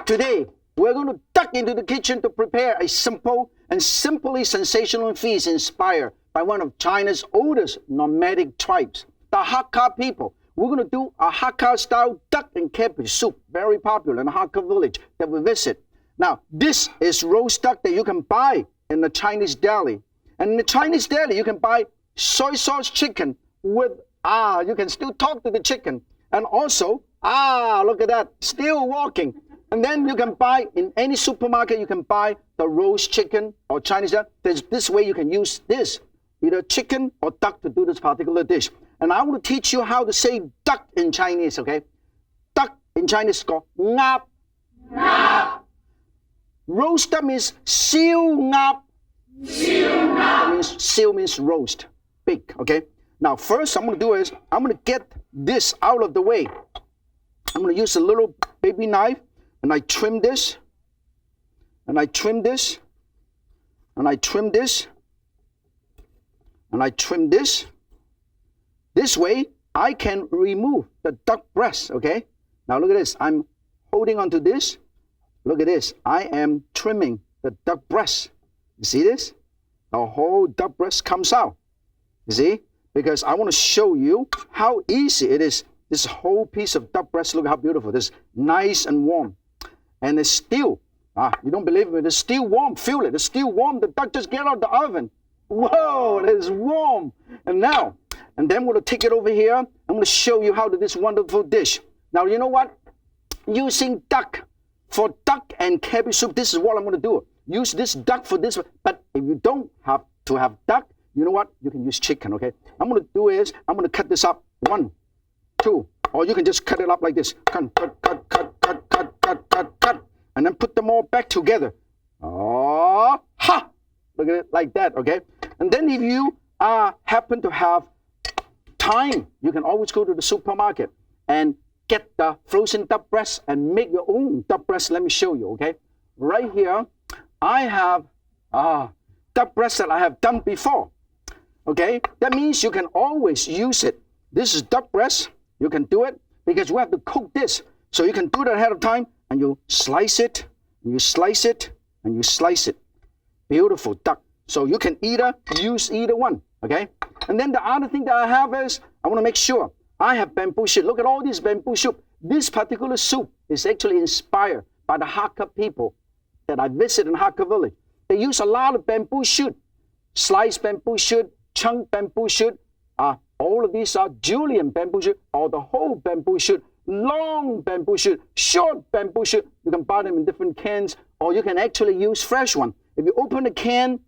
Today, we're going to duck into the kitchen to prepare a simple and simply sensational feast inspired by one of China's oldest nomadic tribes, the Hakka people. We're going to do a Hakka-style duck and cabbage soup, very popular in the Hakka village that we visit. Now, this is roast duck that you can buy in the Chinese deli. And in the Chinese deli, you can buy soy sauce chicken with, you can still talk to the chicken. And also, look at that, still walking. And then you can buy, in any supermarket, you can buy the roast chicken or Chinese deli. This way you can use this, either chicken or duck to do this particular dish. And I want to teach you how to say duck in Chinese, okay? Duck in Chinese is called ngap. Ngap. Roast duck means siu ngap. Siu ngap. Siu means roast, big, okay? Now, first I'm going to do is, I'm going to get this out of the way. I'm going to use a little baby knife, and I trim this, and I trim this, and I trim this, and I trim this. This way, I can remove the duck breast, okay? Now look at this. I'm holding onto this. Look at this. I am trimming the duck breast. You see this? The whole duck breast comes out. You see? Because I want to show you how easy it is. This whole piece of duck breast, look how beautiful. This nice and warm. And it's still, you don't believe me, it's still warm. Feel it. It's still warm. The duck just get out of the oven. Whoa, it is warm. And now, and then we're going to take it over here. I'm going to show you how to do this wonderful dish. Now, you know what? Using duck for duck and cabbage soup, this is what I'm going to do. Use this duck for this. But if you don't have to have duck, you know what? You can use chicken, okay? I'm going to do is, I'm going to cut this up. 1, 2, or you can just cut it up like this. Cut, cut, cut, cut, cut, cut, cut, cut, cut. And then put them all back together. Oh, ha! Look at it like that, okay? And then if you happen to have time, you can always go to the supermarket and get the frozen duck breast and make your own duck breast. Let me show you, okay? Right here, I have duck breast that I have done before, okay? That means you can always use it. This is duck breast. You can do it because you have to cook this. So you can do that ahead of time, and you slice it, and you slice it, and you slice it. Beautiful duck. So you can use either one, okay? And then the other thing that I have is, I want to make sure I have bamboo shoot. Look at all these bamboo shoot. This particular soup is actually inspired by the Hakka people that I visit in Hakka village. They use a lot of bamboo shoot, sliced bamboo shoot, chunk bamboo shoot. All of these are julienne bamboo shoot, or the whole bamboo shoot, long bamboo shoot, short bamboo shoot. You can buy them in different cans, or you can actually use fresh one. If you open a can,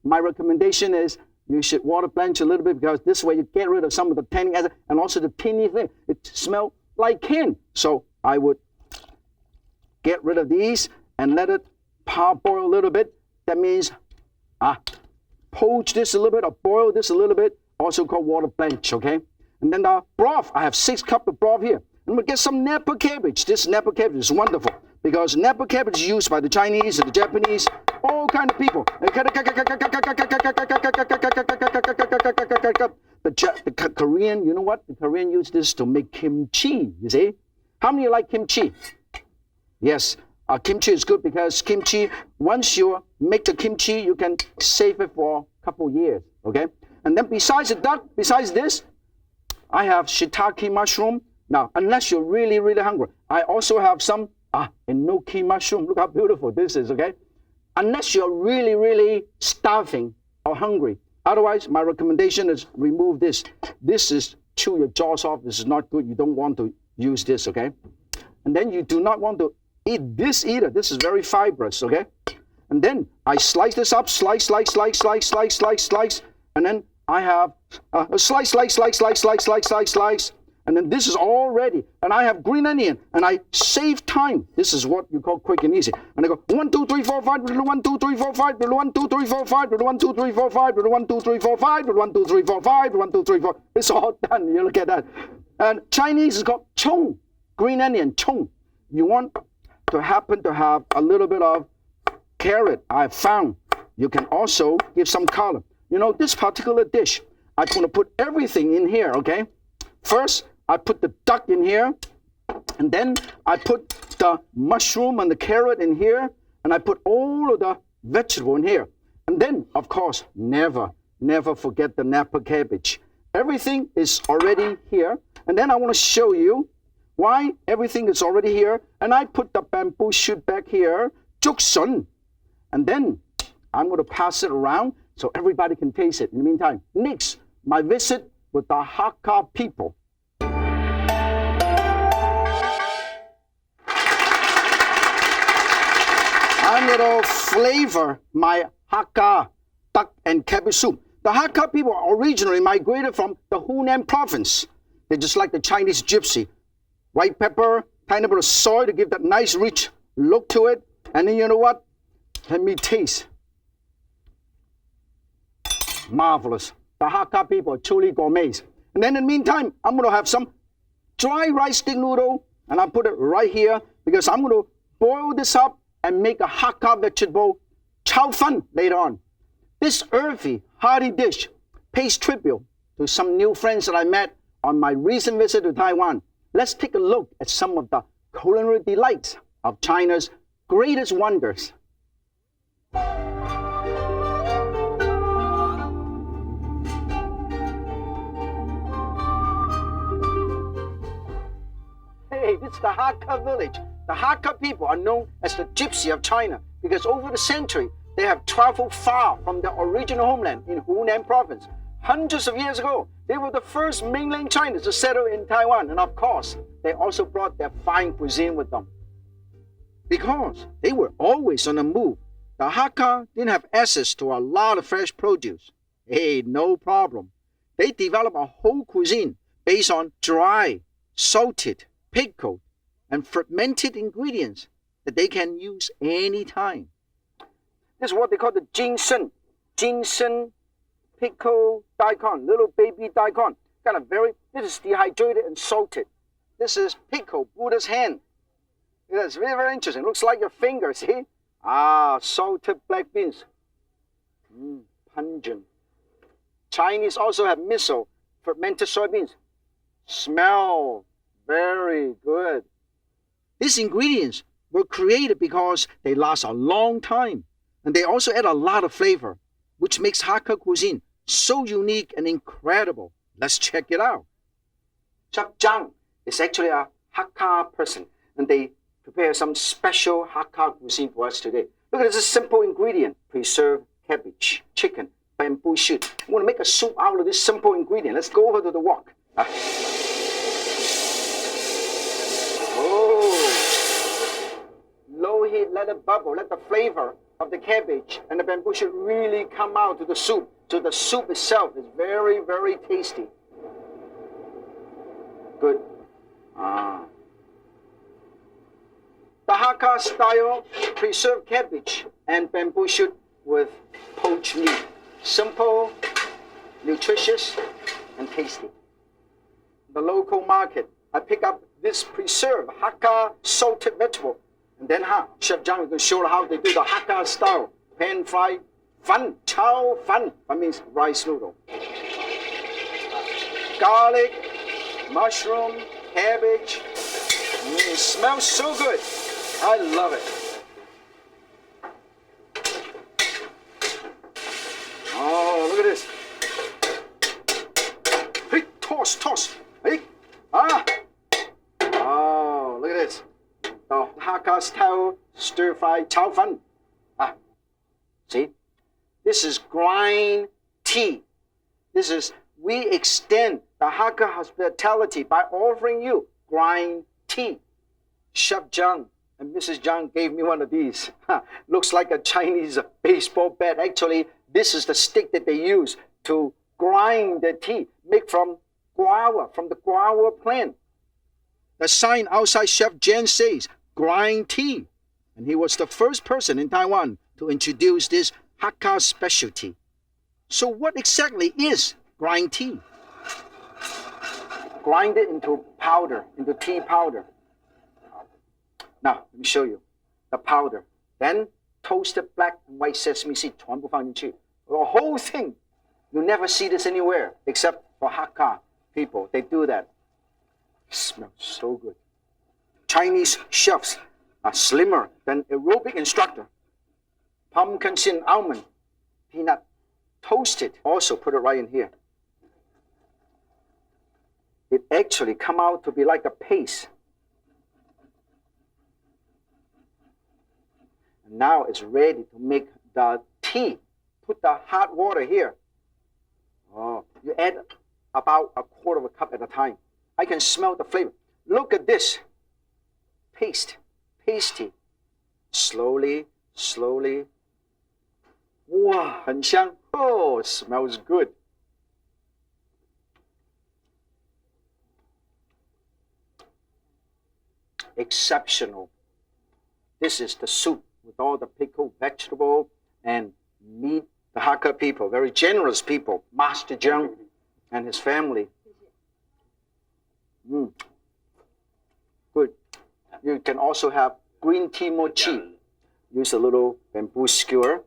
my recommendation is you should water blanch a little bit, because this way you get rid of some of the tannic acid and also the tinny thing. It smells like can. So I would get rid of these and let it parboil a little bit. That means poach this a little bit or boil this a little bit, also called water blanch, okay? And then the broth, I have 6 cups of broth here. I'm gonna get some Napa cabbage. This Napa cabbage is wonderful because Napa cabbage is used by the Chinese and the Japanese, all kind of people. The Korean, you know what? The Korean use this to make kimchi, you see? How many like kimchi? Yes, kimchi is good because kimchi, once you make the kimchi, you can save it for a couple years, okay? And then besides the duck, besides this, I have shiitake mushroom. Now, unless you're really, really hungry, I also have some enoki mushroom. Look how beautiful this is, okay? Unless you're really, really starving or hungry. Otherwise, my recommendation is remove this. This is chew your jaws off. This is not good. You don't want to use this, okay? And then you do not want to eat this either. This is very fibrous, okay? And then I slice this up, slice, slice, slice, slice, slice, slice, slice. And then I have a slice, slice, slice, slice, slice, slice, slice, slice. And then this is all ready. And I have green onion. And I save time. This is what you call quick and easy. And I go 1, 2, 3, 4, 5, 1, 2, 3, 4, 5, 1, 2, 3, 4, 5, 1, 2, 3, 4, 5, 1, 2, 3, 4, 5, 1, 2, 3, 4, 5, 1, 2, 3, 4. It's all done. You look at that. And Chinese is called chong. Green onion, chong. You want to happen to have a little bit of carrot. I found you can also give some color. You know, this particular dish, I'm going to put everything in here, okay? First, I put the duck in here, and then I put the mushroom and the carrot in here, and I put all of the vegetable in here. And then, of course, never forget the Napa cabbage. Everything is already here. And then I want to show you why everything is already here. And I put the bamboo shoot back here, juksun. And then I'm going to pass it around so everybody can taste it. In the meantime, next, my visit with the Hakka people. I'm going to flavor my Hakka duck and cabbage soup. The Hakka people originally migrated from the Hunan province. They're just like the Chinese gypsy. White pepper, tiny bit of soy to give that nice rich look to it. And then you know what? Let me taste. Marvelous. The Hakka people are truly gourmets. And then in the meantime, I'm going to have some dry rice stick noodle. And I'll put it right here because I'm going to boil this up and make a Hakka vegetable chow fun later on. This earthy, hearty dish pays tribute to some new friends that I met on my recent visit to Taiwan. Let's take a look at some of the culinary delights of China's greatest wonders. Hey, this is the Hakka village. The Hakka people are known as the gypsy of China because over the century, they have traveled far from their original homeland in Hunan province. Hundreds of years ago, they were the first mainland Chinese to settle in Taiwan. And of course, they also brought their fine cuisine with them. Because they were always on the move, the Hakka didn't have access to a lot of fresh produce. Hey, no problem. They developed a whole cuisine based on dry, salted, pickled, and fermented ingredients that they can use anytime. This is what they call the ginseng. Ginseng pickle daikon, little baby daikon. This is dehydrated and salted. This is pickle, Buddha's hand. It's very, very interesting. Looks like your finger, see? Salted black beans. Pungent. Chinese also have miso, fermented soybeans. Smell very good. These ingredients were created because they last a long time. And they also add a lot of flavor, which makes Hakka cuisine so unique and incredible. Let's check it out. Chef Zhang is actually a Hakka person, and they prepare some special Hakka cuisine for us today. Look at this simple ingredient: preserved cabbage, chicken, bamboo shoot. I'm going to make a soup out of this simple ingredient. Let's go over to the wok. Low heat, let it bubble, let the flavor of the cabbage and the bamboo shoot really come out to the soup. So the soup itself is very, very tasty. Good. The Hakka-style preserved cabbage and bamboo shoot with poached meat. Simple, nutritious, and tasty. The local market, I pick up this preserved Hakka salted vegetable. And then Chef Zhang is going to show how they do the Hakka style pan-fried fan, chow fan. That means rice noodle. Garlic, mushroom, cabbage. It smells so good. I love it. Oh, look at this. Hey, toss. Hey, Oh, look at this. The Hakka-style stir-fried chow fan. See? This is grind tea. We extend the Hakka hospitality by offering you grind tea. Chef Zhang and Mrs. Zhang gave me one of these. Looks like a Chinese baseball bat. Actually, this is the stick that they use to grind the tea, made from guava, from the guava plant. The sign outside Chef Jen says, grind tea. And he was the first person in Taiwan to introduce this Hakka specialty. So what exactly is grind tea? Grind it into powder, into tea powder. Now, let me show you the powder. Then toasted black and white sesame seed, 全部放进去. The whole thing. You never see this anywhere except for Hakka people. They do that. It smells so good. Chinese chefs slimmer than aerobic instructor. Pumpkin seed almond, peanut, toasted. Also put it right in here. It actually come out to be like a paste. And now it's ready to make the tea. Put the hot water here. Oh, you add about a quarter of a cup at a time. I can smell the flavor. Look at this. Paste, pasty. Slowly, slowly. Wow, 很香. Oh, it smells good. Exceptional. This is the soup with all the pickled vegetable and meat. The Hakka people, very generous people. Master Zheng and his family. Good. You can also have green tea mochi. Use a little bamboo skewer.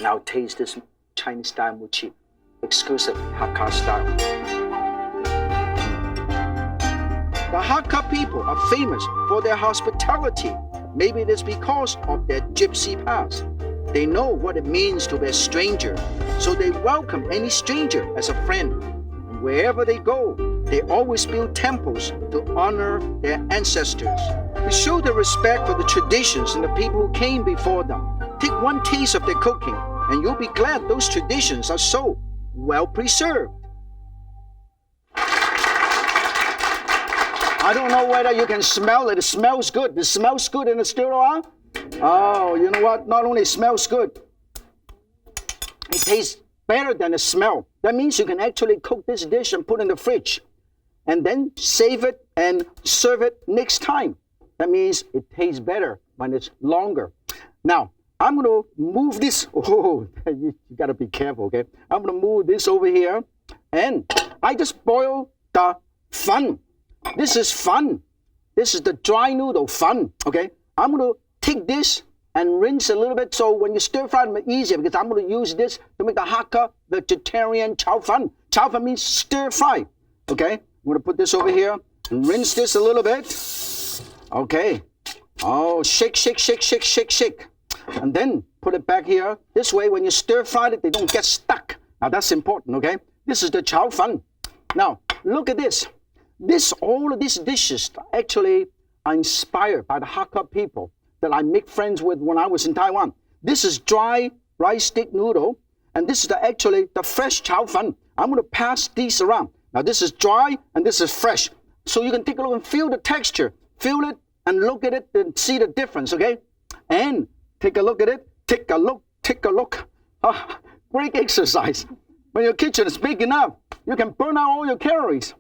Now taste this Chinese style mochi. Exclusive Hakka style. The Hakka people are famous for their hospitality. Maybe it is because of their gypsy past. They know what it means to be a stranger, so they welcome any stranger as a friend. And wherever they go, they always build temples to honor their ancestors. To show their respect for the traditions and the people who came before them. Take one taste of their cooking, and you'll be glad those traditions are so well preserved. I don't know whether you can smell it. It smells good. It smells good in the studio. Oh, you know what? Not only smells good, it tastes better than the smell. That means you can actually cook this dish and put in the fridge and then save it and serve it next time. That means it tastes better when it's longer. Now, I'm going to move this. Oh, you got to be careful, okay? I'm going to move this over here. And I just boil the fun. This is fun. This is the dry noodle fun, okay? I'm going to take this and rinse a little bit so when you stir fry it easier because I'm going to use this to make the Hakka vegetarian chow fun. Chow fun means stir fry, okay? I'm going to put this over here and rinse this a little bit. Okay. Oh, shake, shake, shake, shake, shake, shake. And then put it back here. This way, when you stir fry it, they don't get stuck. Now, that's important, okay? This is the chow fun. Now, look at this. All of these dishes actually are inspired by the Hakka people that I make friends with when I was in Taiwan. This is dry rice stick noodle, and this is actually the fresh chow fun. I'm going to pass these around. Now, this is dry, and this is fresh. So you can take a look and feel the texture. Feel it and look at it and see the difference, okay? And take a look at it. Take a look. Take a look. Great exercise. When your kitchen is big enough, you can burn out all your calories.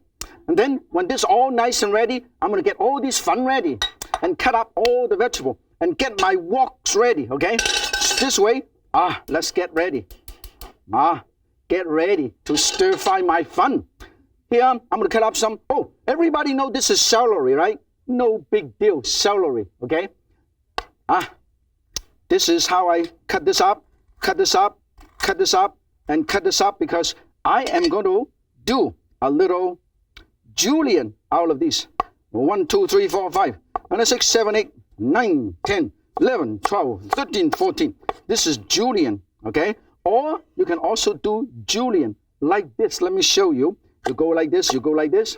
And then when this is all nice and ready, I'm going to get all these fun ready and cut up all the vegetable and get my woks ready, okay? This way, let's get ready. Get ready to stir fry my fun. Here, I'm going to cut up some. Oh, everybody know this is celery, right? No big deal, celery, okay? This is how I cut this up, cut this up, cut this up, and cut this up because I am going to do a little julienne out of these. 1, 2, 3, 4, 5, and 6, 7, 8, 9, 10, 11, 12, 13, 14. This is julienne, okay? Or you can also do julienne like this. Let me show you. You go like this, you go like this,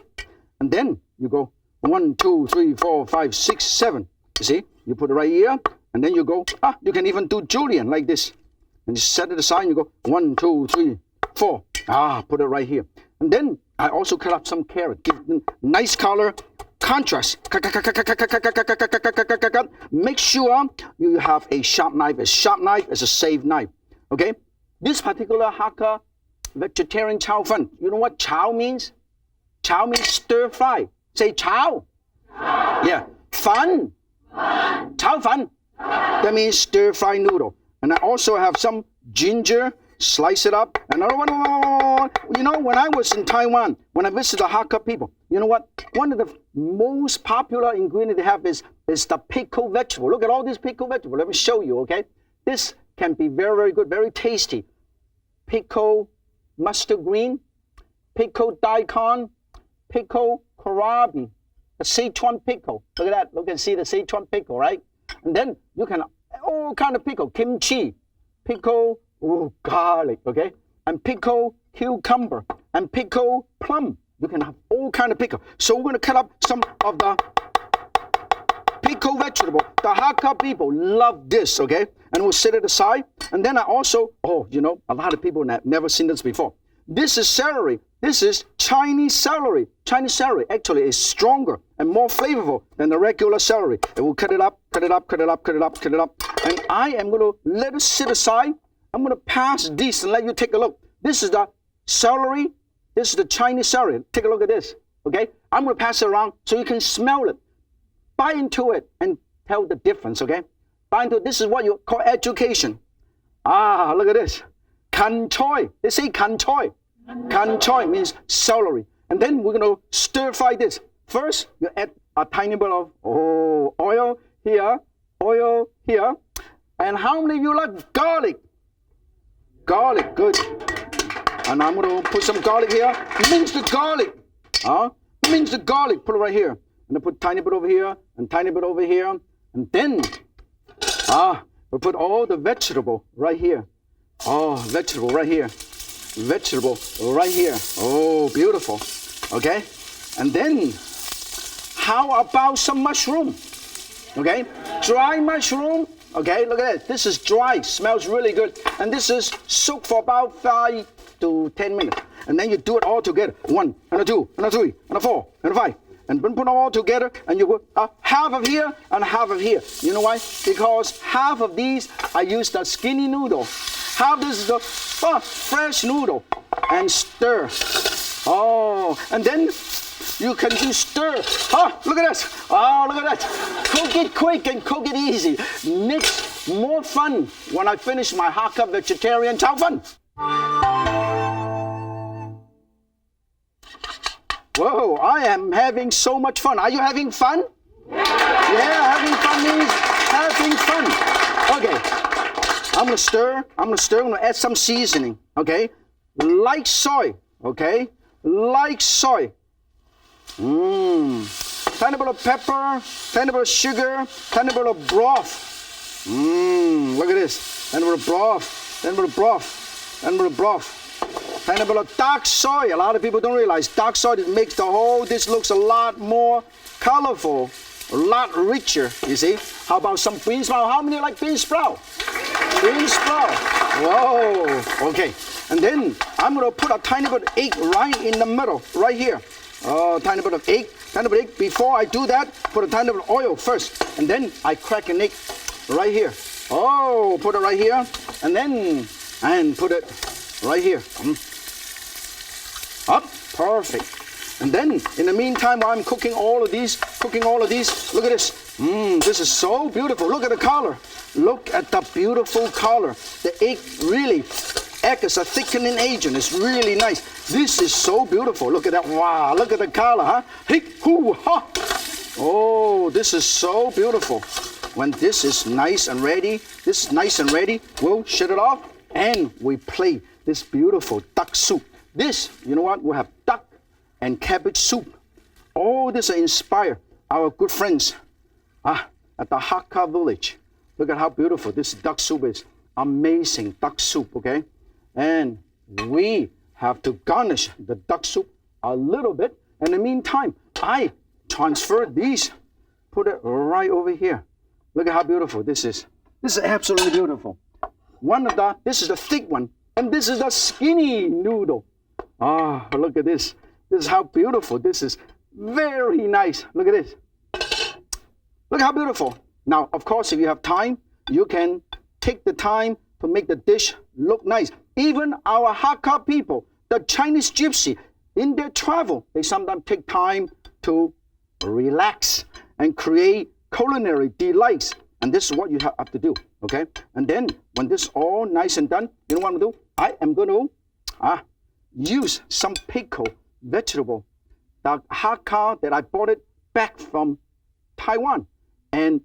and then you go 1, 2, 3, 4, 5, 6, 7. You see? You put it right here, and then you go, you can even do julienne like this. And you set it aside, and you go 1, 2, 3, 4. Put it right here. And then I also cut up some carrot. Give them nice color, contrast. Make sure you have a sharp knife. A sharp knife is a safe knife. Okay? This particular Hakka vegetarian chow fun. You know what chow means? Chow means stir fry. Say chow. Yeah. Fun. Chow fun. That means stir fry noodle. And I also have some ginger. Slice it up. Another one. You know, when I was in Taiwan, when I visited the Hakka people, you know what? One of the most popular ingredients they have is the pickled vegetable. Look at all these pickled vegetables. Let me show you, okay? This can be very, very good, very tasty. Pickled mustard green, pickled daikon, pickled kohlrabi, the Sichuan pickle. Look at that. Look and see the Sichuan pickle, right? And then you can all kind of pickle, kimchi, pickle, garlic, okay? And pickle cucumber, and pickle plum. You can have all kind of pickle. So we're going to cut up some of the pickle vegetable. The Hakka people love this, okay? And we'll set it aside. And then I also, a lot of people have never seen this before. This is celery. This is Chinese celery. Chinese celery actually is stronger and more flavorful than the regular celery. And we'll cut it up, cut it up, cut it up, cut it up, cut it up. And I am going to let it sit aside. I'm going to pass this and let you take a look. This is the celery. This is the Chinese celery. Take a look at this, okay? I'm going to pass it around so you can smell it. Bite into it and tell the difference, okay? Bite into it. This is what you call education. Look at this. Kan choi. They say kan choi. Kan choi means celery. And then we're going to stir fry this. First, you add a tiny bit of oil here. And how many of you like garlic? Garlic, good. And I'm going to put some garlic here. Mince the garlic. Mince the garlic. Put it right here. And I put a tiny bit over here and tiny bit over here. And then, we'll put all the vegetable right here. Vegetable right here. Vegetable right here. Oh, beautiful. Okay? And then, how about some mushroom? Okay? Dry mushroom. Okay, look at that. This is dry. Smells really good. And this is soaked for about 5 to 10 minutes. And then you do it all together. 1, and a 2, and a 3, and a 4, and a 5. And put them all together, and you put half of here and half of here. You know why? Because half of these, I use the skinny noodle. Half this is the fresh noodle. And stir. And then you can do stir. Look at this. Look at that. Cook it quick and cook it easy. Makes more fun when I finish my Hakka vegetarian chow fun. Whoa, I am having so much fun. Are you having fun? Yeah, having fun means having fun. Okay, I'm going to stir. I'm going to add some seasoning, okay? Like soy, okay? Like soy. Tiny bit of pepper, tiny bit of sugar, tiny bit of broth. Look at this. Tiny bit of broth, tiny bit of broth, tiny bit of broth. Tiny bit of dark soy. A lot of people don't realize dark soy makes the whole dish looks a lot more colorful, a lot richer, you see. How about some bean sprout? How many like bean sprout? Bean sprout. Whoa, okay. And then I'm going to put a tiny bit of egg right in the middle, right here. Tiny bit of egg, tiny bit of egg. Before I do that, put a tiny bit of oil first. And then I crack an egg right here. Put it right here. And put it right here. Up, perfect. And then, in the meantime, while I'm cooking all of these, look at this. This is so beautiful. Look at the color. Look at the beautiful color. The egg really acts as a thickening agent. It's really nice. This is so beautiful. Look at that. Wow, look at the color, huh? This is so beautiful. When this is nice and ready, we'll shut it off and we play this beautiful duck soup. This, you know what? We'll have duck and cabbage soup. All this inspire our good friends at the Hakka village. Look at how beautiful this duck soup is. Amazing duck soup, okay? And we have to garnish the duck soup a little bit. In the meantime, I transfer these, put it right over here. Look at how beautiful this is. This is absolutely beautiful. This is the thick one, and this is the skinny noodle. Look at this. This is how beautiful. This is very nice. Look at this. Look how beautiful. Now, of course, if you have time, you can take the time to make the dish look nice. Even our Hakka people, the Chinese gypsy, in their travel, they sometimes take time to relax and create culinary delights. And this is what you have to do, okay? And then when this is all nice and done, you know what I'm going to do? I am going to use some pickle vegetable, the Hakka that I bought it back from Taiwan. And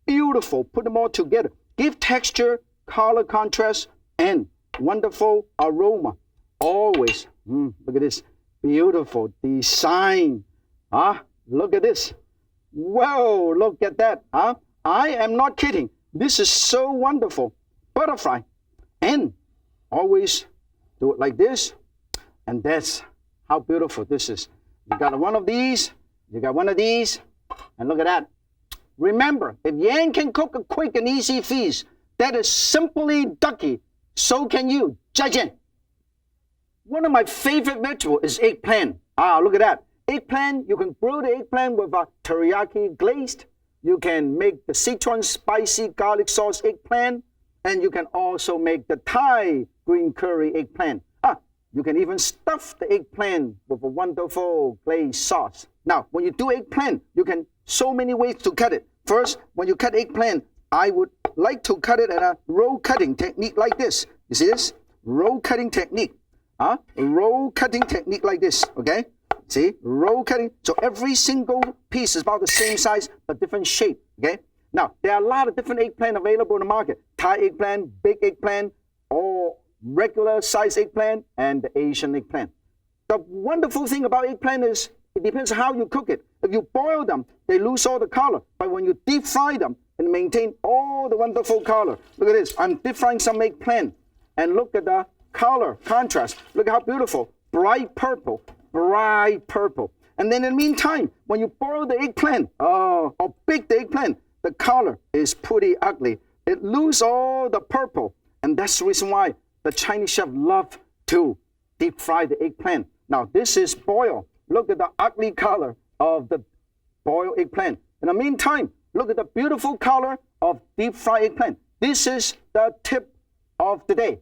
beautiful, put them all together. Give texture, color contrast, and wonderful aroma. Always, look at this, beautiful design. Look at this. Whoa, look at that. I am not kidding. This is so wonderful. Butterfly. And always do it like this. And that's how beautiful this is. You got one of these, you got one of these, and look at that. Remember, if Yan can cook a quick and easy feast that is simply ducky, so can you. 再见. One of my favorite vegetables is eggplant. Look at that. Eggplant, you can grill the eggplant with a teriyaki glazed. You can make the Sichuan spicy garlic sauce eggplant. And you can also make the Thai green curry eggplant. You can even stuff the eggplant with a wonderful glazed sauce. Now, when you do eggplant, you can so many ways to cut it. First, when you cut eggplant, I would like to cut it at a roll cutting technique like this. You see this? Roll cutting technique. Roll cutting technique like this, okay? See? Roll cutting. So every single piece is about the same size, but different shape, okay? Now, there are a lot of different eggplant available in the market. Thai eggplant, big eggplant, or regular size eggplant, and the Asian eggplant. The wonderful thing about eggplant is it depends how you cook it. If you boil them, they lose all the color. But when you deep fry them and maintain all the wonderful color. Look at this. I'm deep frying some eggplant. And look at the color contrast. Look how beautiful. Bright purple. Bright purple. And then in the meantime, when you boil the eggplant, or bake the eggplant, the color is pretty ugly. It loses all the purple. And that's the reason why the Chinese chef love to deep fry the eggplant. Now, this is boiled. Look at the ugly color of the boiled eggplant. In the meantime, look at the beautiful color of deep fried eggplant. This is the tip of the day.